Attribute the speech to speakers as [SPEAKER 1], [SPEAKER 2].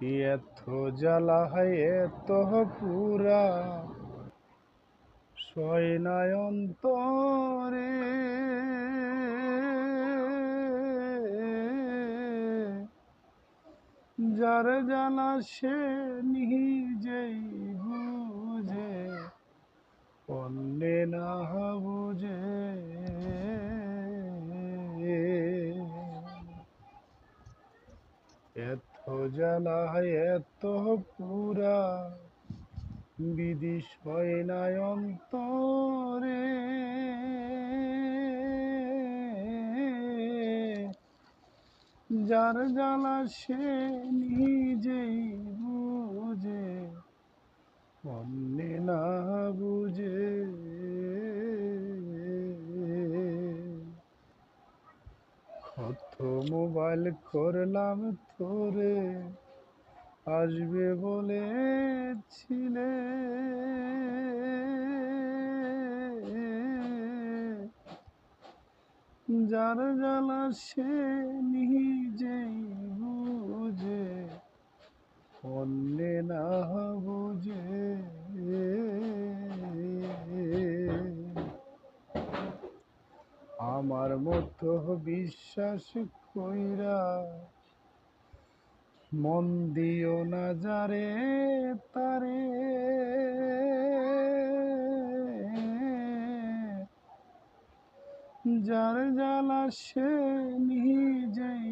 [SPEAKER 1] এত জ্বালা হয় এত পুরা সয়নায় অন্তরে যার জ্বালা সে নিজেই বুঝে অন্যে না বুঝে এত জ্বালা এত পুরা বিধি সয়নায় অন্তরে যার জ্বালা সে নিজেই বুঝে অন্যে না বুঝে কত মোবাইল করলাম তোরে আসবে বলেছিলে যার জ্বালা সে নিজেই বুঝে অন্যে না বুঝে আমার মতো বিশ্বাস কইরা মন দিও না যারে তারে যার জ্বালা সে নিজেই